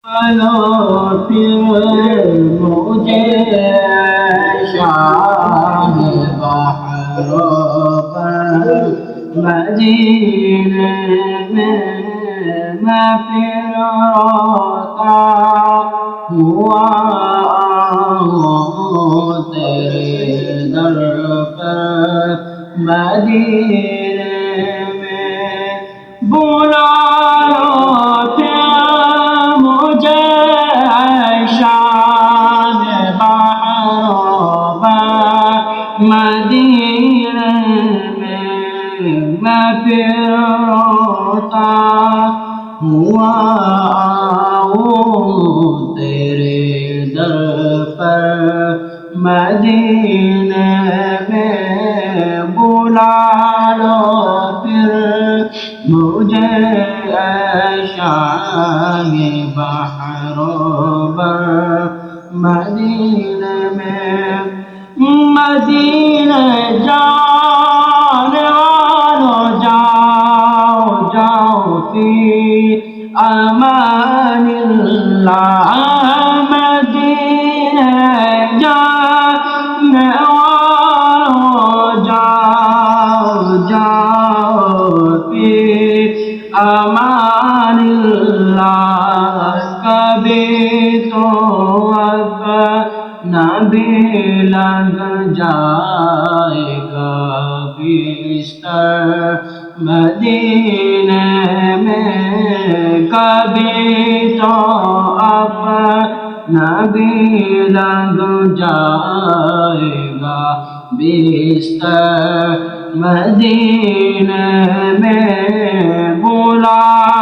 چلو پھر مجھے شاہ بحروں پر مدینے میں پھر روتا ہوا آؤں تیرے در پر مدینے میں بلا مدینے میں پھر روتا ہوا آؤں تیرے در پر مدینے میں بلا لو پھر مجھے شاہ بحروں پر مدینے میں مدینے جانے والوں جاؤ جاؤ فی امان اللہ مدینے جانے والوں جاؤ جاؤ فی امان اللہ کبھی تو نبی لگ جائے گا بستر مدینے میں کبھی تو نبی لگ جائے گا بستر مدینے میں بلا